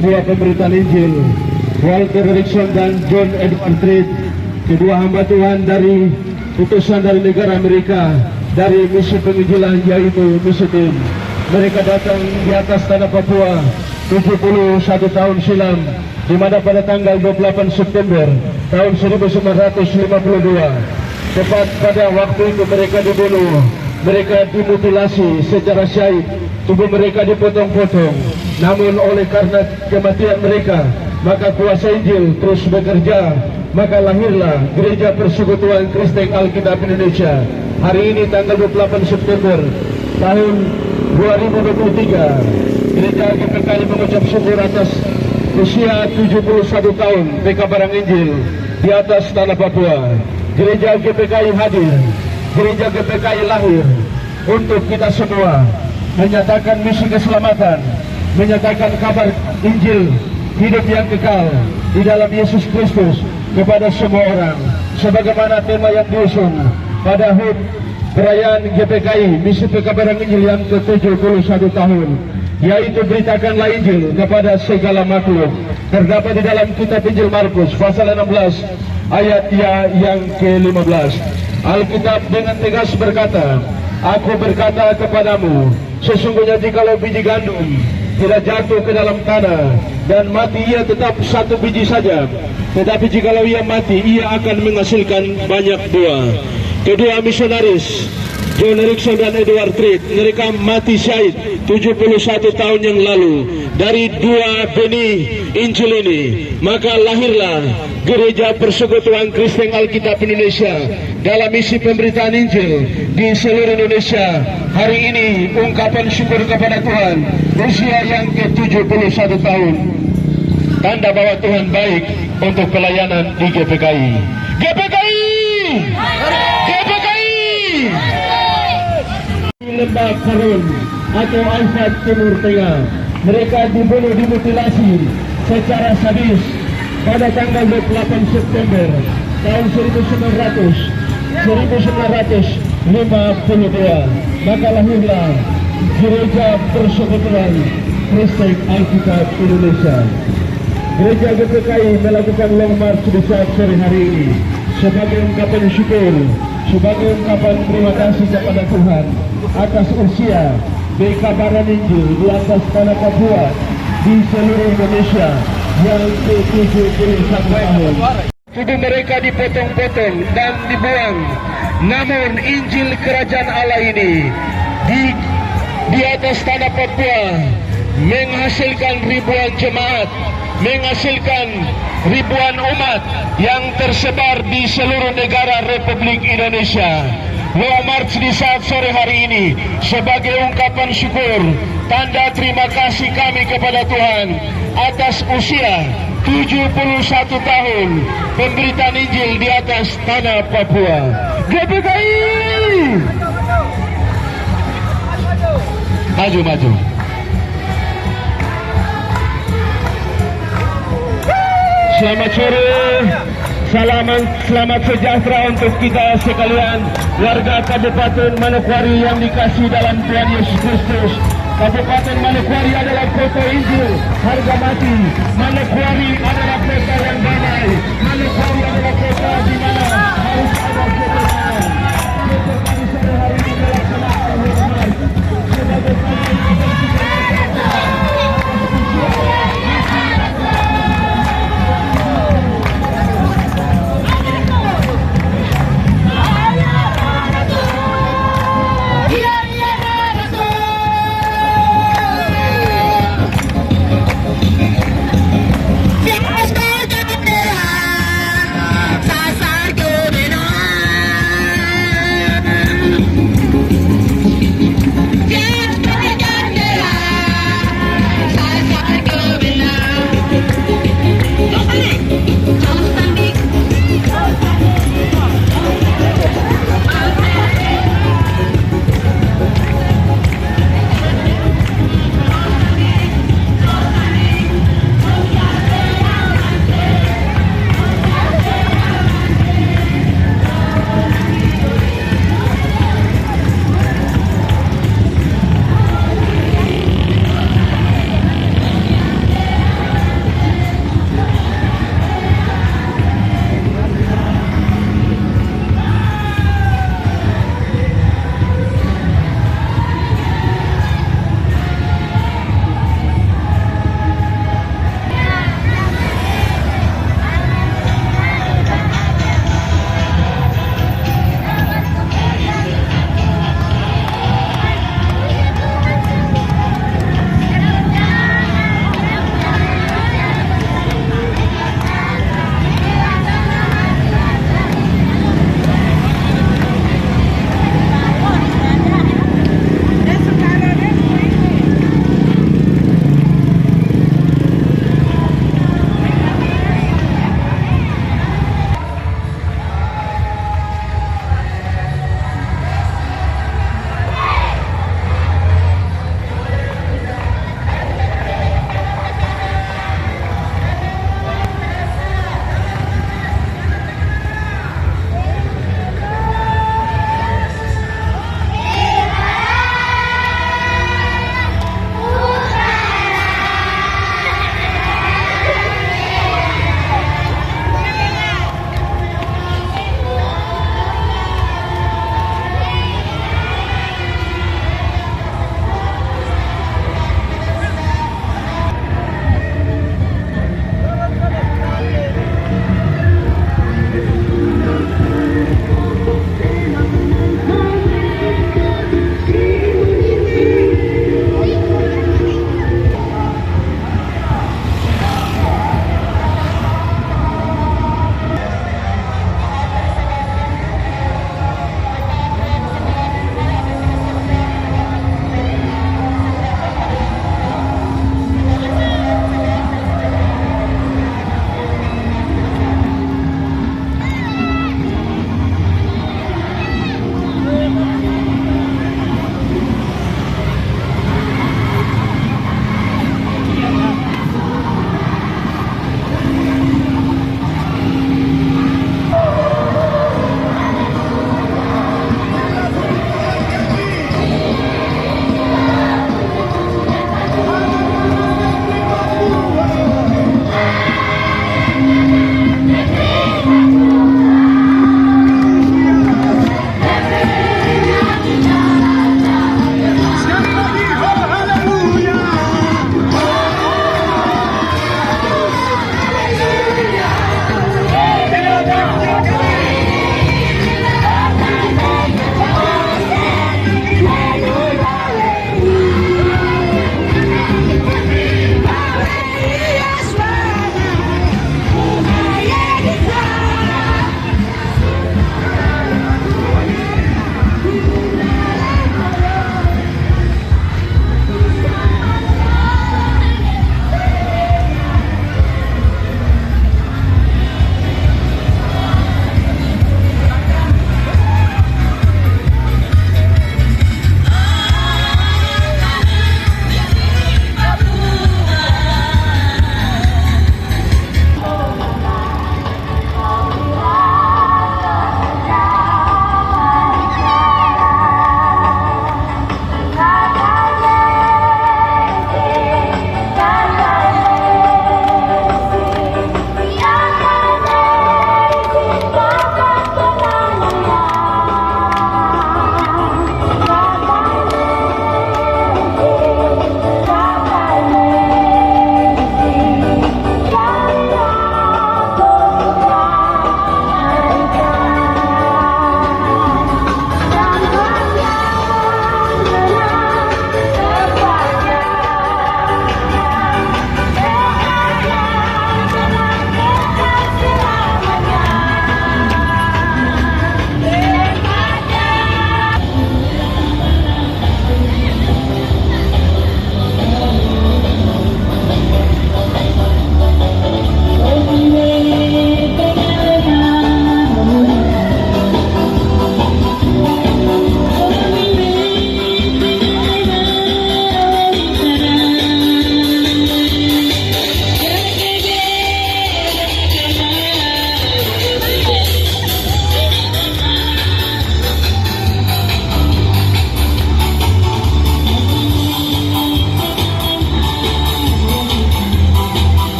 buah pemberitaan Injil, Walter Rickson dan John Edward Reed, kedua hamba Tuhan dari utusan dari negara Amerika, dari misi penginjilan yaitu misi tim. Mereka datang di atas tanah Papua 71 tahun silam, di mana pada tanggal 28 September tahun 1952, tepat pada waktu itu mereka dibunuh, mereka dimutilasi secara syahid, tubuh mereka dipotong-potong. Namun oleh karena kematian mereka, maka kuasa Injil terus bekerja, maka lahirlah Gereja Persekutuan Kristen Alkitab Indonesia. Hari ini tanggal 28 September tahun 2023, Gereja GPKI mengucap syukur atas usia 71 tahun pekabaran Injil di atas tanah Papua. Gereja GPKI hadir, Gereja GPKI lahir untuk kita semua, menyatakan misi keselamatan, menyatakan kabar Injil hidup yang kekal di dalam Yesus Kristus kepada semua orang, sebagaimana tema yang diusung pada HUT perayaan GPKI misi pekabaran Injil yang ke-71 tahun, yaitu beritakanlah Injil kepada segala makhluk. Terdapat di dalam kitab Injil Markus pasal 16 ayat yang ke-15. Alkitab dengan tegas berkata, "Aku berkata kepadamu, sesungguhnya jikalau biji gandum tidak jatuh ke dalam tanah dan mati, ia tetap satu biji saja. Tetapi jikalau ia mati, ia akan menghasilkan banyak buah." Kedua misionaris John Erickson dan Edward Reed, mereka mati syahid 71 tahun yang lalu dari dua benih Injil ini. Maka lahirlah Gereja Persekutuan Kristen Alkitab Indonesia dalam misi pemberitaan Injil di seluruh Indonesia. Hari ini ungkapan syukur kepada Tuhan, usia yang ke-71 tahun, tanda bahwa Tuhan baik untuk pelayanan di GPKI. GPKI! GPKI! Lembah Karun atau Aifat Timur Tengah, mereka dibunuh, dimutilasi secara sadis pada tanggal 28 September tahun 1952. Maka lahirlah Gereja Persekutuan Kristen Alkitab Indonesia. Gereja GPKI melakukan long march di saat sore hari ini sebagai ungkapan syukur, sebagai ungkapan terima kasih kepada Tuhan atas usia pekabaran Injil di atas tanah Papua di seluruh Indonesia yang ke-71 tahun. Tubuh mereka dipotong-potong dan dibuang, namun Injil Kerajaan Allah ini di atas tanah Papua menghasilkan ribuan jemaat, menghasilkan ribuan umat yang tersebar di seluruh negara Republik Indonesia. Long march di saat sore hari ini sebagai ungkapan syukur, tanda terima kasih kami kepada Tuhan atas usia 71 tahun pemberitaan Injil di atas tanah Papua. GPKI! Maju. Selamat sore, selamat sejahtera untuk kita sekalian, warga Kabupaten Manokwari yang dikasihi dalam Tuhan Yesus Kristus. Kabupaten Manokwari adalah kota Injil, harga mati. Manokwari adalah kota yang damai. Manokwari adalah kota di mana harus ada ketenangan. Seperti sore hari ini melaksanakan hormat sebagai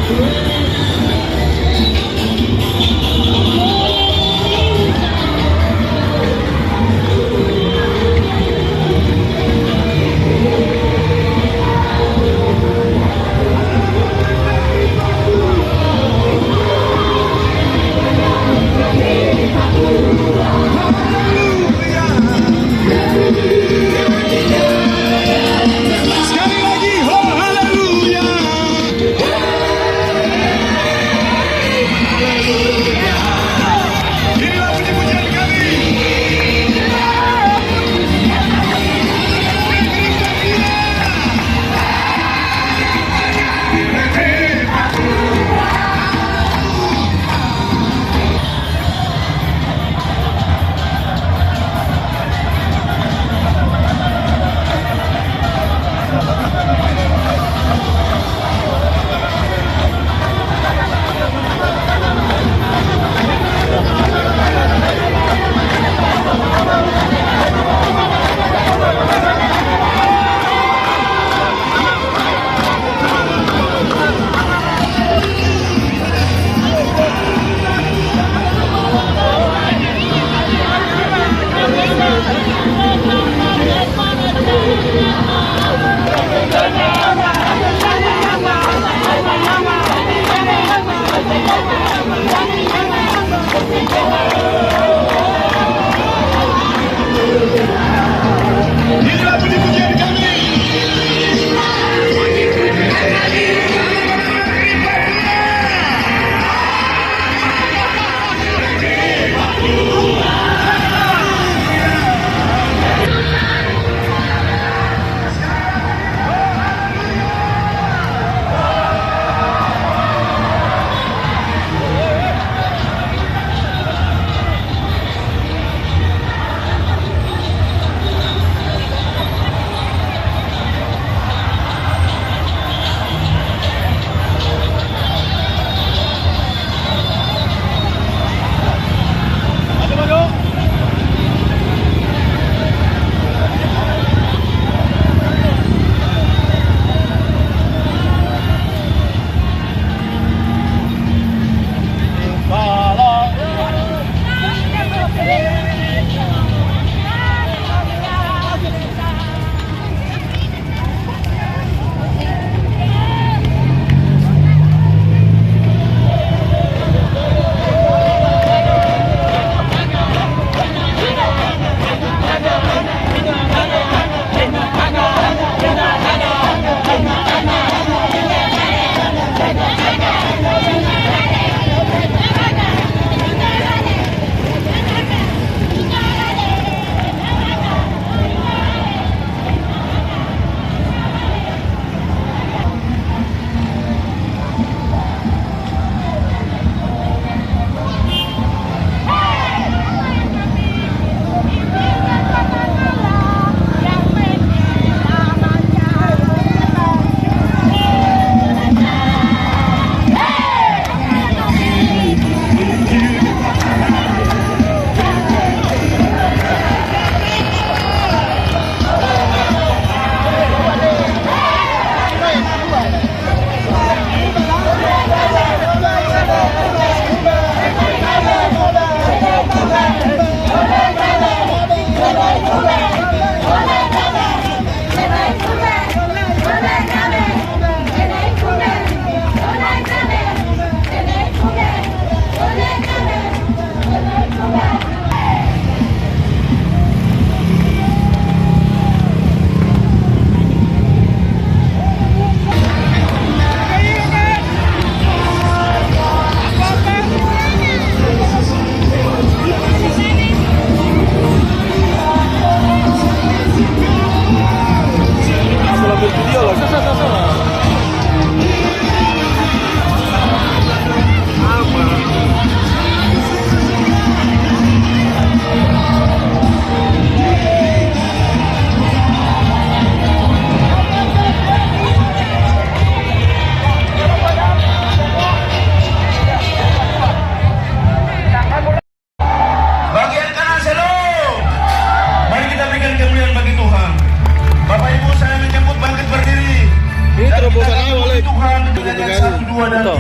Sekali lagi, oh haleluya.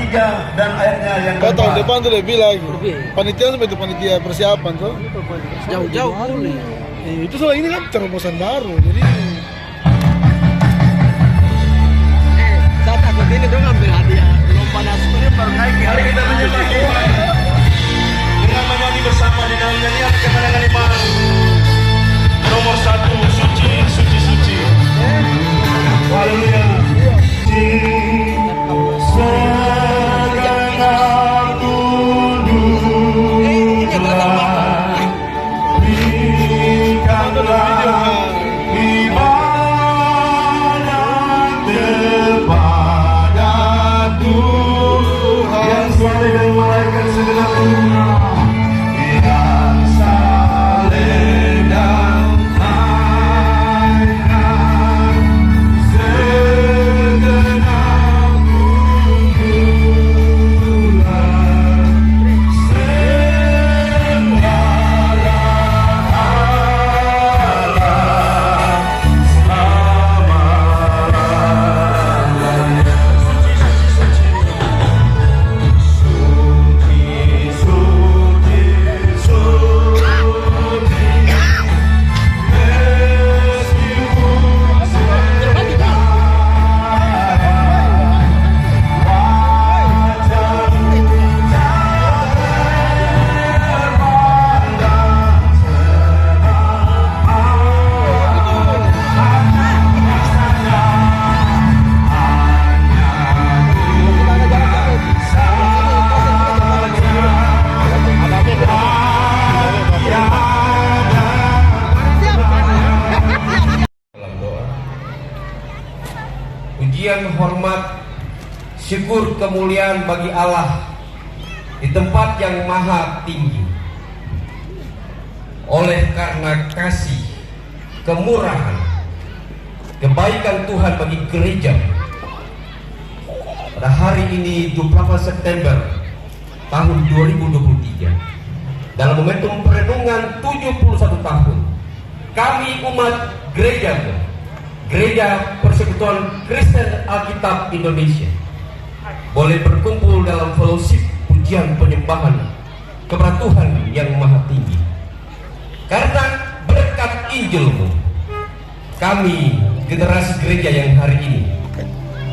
3 dan ayatnya yang Kau tahu keempat. depan tuh lebih lagi. Panitia sampai itu panitia persiapan tuh. Jauh-jauh boleh. Itu soal ini kan terobosan baru. Jadi Saya takut ini dong ambil hadiah lomba nasional baru naik ya. Mari kita menyembah Tuhan dengan menyanyi bersama di dalam nyanyian kemenangan iman nomor 1, suci, suci, suci. Haleluya. Segala tunduklah, berikanlah ibadat kepada Tuhan yang saleh dan malaikat segala dunia, yang saleh dan malaikat segenap tunduklah, sembahlah Allah selama-lamanya. Suci, suci, suci, meskipun sekarang wajahmu tak terpandang dalam doa. Pujian, hormat, syukur, kemuliaan bagi Allah di tempat yang maha tinggi. Oleh karena kasih, kemurahan, kebaikan Tuhan bagi gereja, pada hari ini 28 September tahun 2023, dalam momentum perenungan 71 tahun, kami umat Gereja Persekutuan Kristen Alkitab Indonesia boleh berkumpul dalam fellowship pujian penyembahan kepada Tuhan yang maha tinggi. Karena berkat Injil-Mu, kami generasi gereja yang hari ini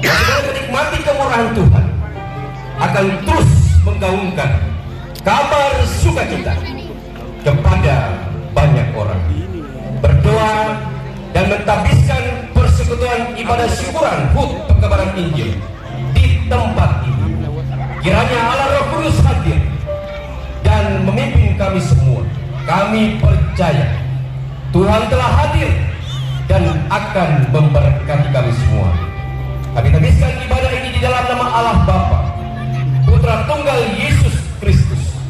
masih menikmati kemurahan Tuhan akan terus menggaungkan kabar sukacita kepada banyak orang, berdoa dan mentabiskan persekutuan ibadah syukuran HUT pekabaran Injil di tempat ini. Kiranya Allah Roh Kudus hadir dan memimpin kami semua. Kami percaya Tuhan telah hadir dan akan memberkati kami semua. Kami tabiskan ibadah ini di dalam nama Allah Bapa, Putra Tunggal Yesus Kristus,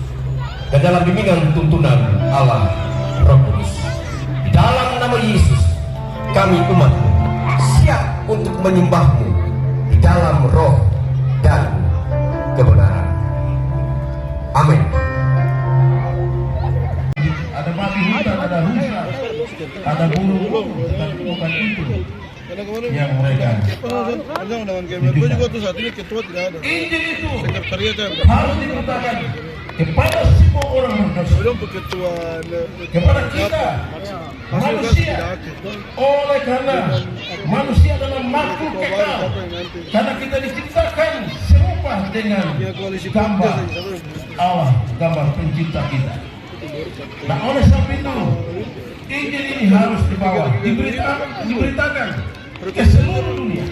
dan dalam bimbingan tuntunan Allah Roh Kudus. Di dalam nama Yesus, kami umat-Mu siap untuk menyembah-Mu di dalam roh dan kebenaran. Amin. Ada babi hutan, ada rusa, ada burung, tapi bukan itu yang mereka. Panjang dengan kamera. Gue juga tuh saat ini ketua tidak ada. Injil itu Sekretariat yang harus diberitakan kepada semua orang berdosa, belum ketua kepada kita manusia. Oleh karena manusia adalah makhluk kekal, karena kita diciptakan serupa dengan gambar Allah, gambar pencipta kita. Nah, oleh sebab itu Injil ini harus dibawa, diberitakan ke seluruh dunia.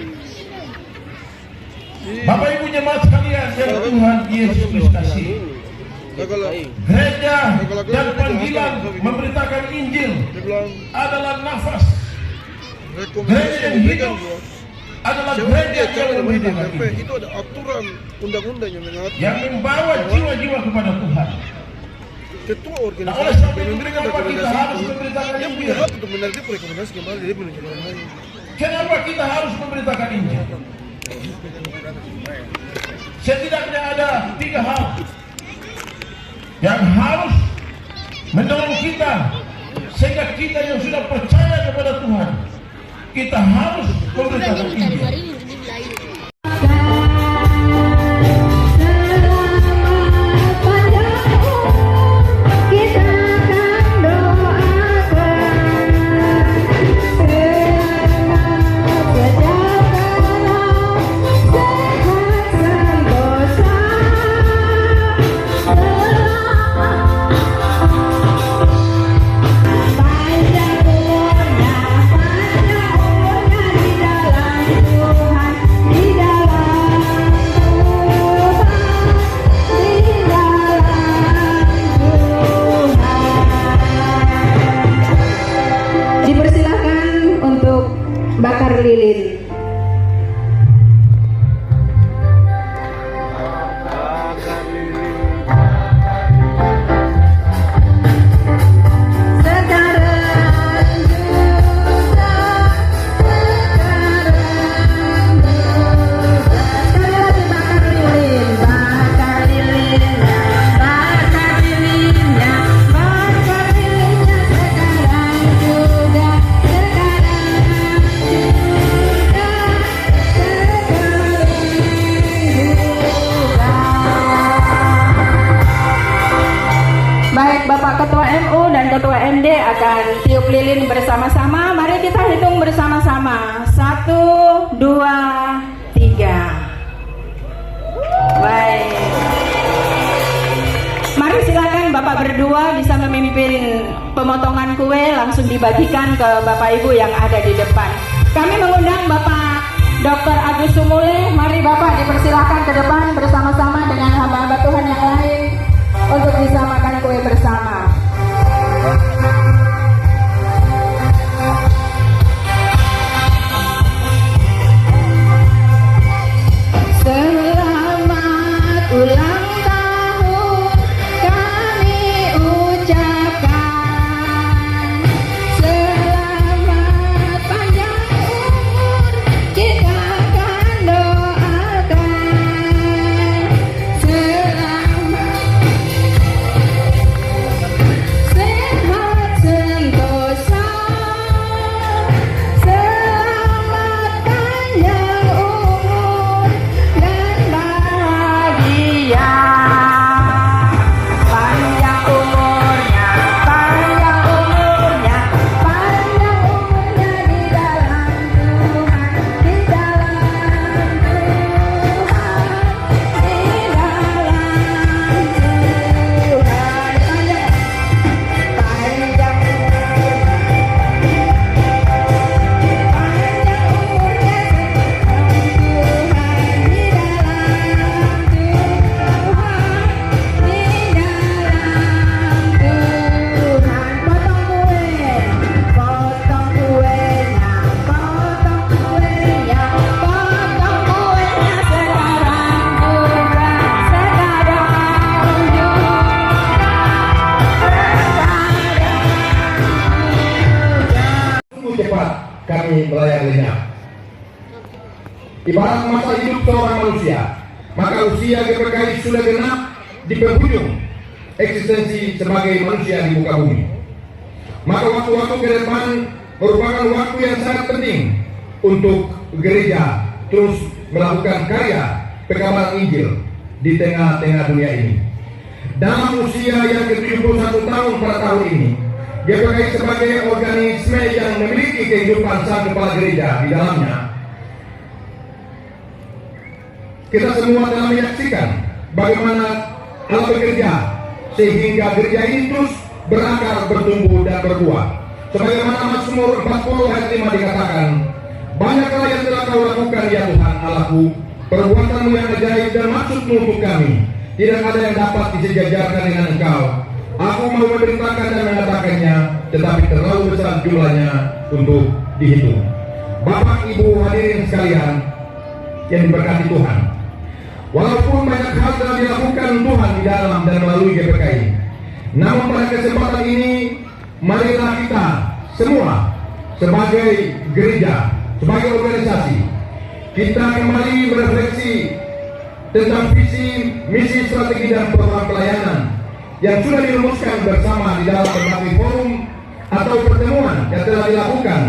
Bapak Ibu jemaat sekalian yang Tuhan Yesus Kristus kasih, gereja dan panggilan memberitakan Injil adalah nafas. Gereja yang hidup adalah gereja yang memberitakan Injil. Itu ada aturan undang-undang yang mengatur. Yang membawa jiwa-jiwa kepada Tuhan. Ketua Nah, organisasi oleh sebab itu memberikan kenapa kita harus rekomendasi memberitakan dia punya Injil? hak untuk menarik rekomendasi kembali dia menunjukkan orang lain. Kenapa kita harus memberitakan Injil? Setidaknya ada 3 hal yang harus mendorong kita, sehingga kita yang sudah percaya kepada Tuhan, kita harus memberitakan Injil. keliling. Baik, Bapak Ketua MU dan Ketua MD akan tiup lilin bersama-sama. Mari kita hitung bersama-sama. 1, 2, 3. Baik. Mari silakan Bapak berdua bisa memimpin pemotongan kue, langsung dibagikan ke Bapak Ibu yang ada di depan. Kami mengundang Bapak Dr. Agus Sumule. Mari Bapak dipersilakan ke depan bersama-sama dengan hamba-hamba Tuhan yang lain untuk bisa makan kue bersama. Selamat ulang tahun kami ucapkan. Selamat panjang umur kita akan doakan. Selamat sehat sentosa, selamat panjang umur dan bahagia. Panjang umurnya, panjang umurnya, panjang umurnya di dalam Tuhan, di dalam Tuhan, di dalam Tuhan. Panjang cepat kami melayaninya. Ibarat masa hidup seorang manusia, maka usia GPKI sudah genap di penghujung eksistensi sebagai manusia di muka bumi. Maka waktu-waktu ke depan merupakan waktu yang sangat penting untuk gereja terus melakukan karya pekabaran Injil di tengah-tengah dunia ini. Dalam usia yang ke-71 tahun pada tahun ini, GPKI sebagai organisme yang memiliki kehidupan sang kepala gereja di dalamnya, kita semua telah menyaksikan bagaimana Allah bekerja sehingga gereja ini terus berakar, bertumbuh dan berbuah. Sebagaimana Mazmur 40 ayat 5 dikatakan, banyaklah yang telah kau lakukan ya Tuhan Allahku, perbuatanmu yang ajaib dan maksudmu untuk kami. Tidak ada yang dapat disejajarkan dengan engkau. Aku mau memberitakan dan mengatakannya, tetapi terlalu besar jumlahnya untuk dihitung. Bapak Ibu hadirin sekalian yang diberkati Tuhan, walaupun banyak hal telah dilakukan Tuhan di dalam dan melalui GPKI, namun pada kesempatan ini, marilah kita semua sebagai gereja, sebagai organisasi, kita kembali berefleksi tentang visi, misi, strategi dan program pelayanan yang sudah dirumuskan bersama di dalam berbagai forum atau pertemuan yang telah dilakukan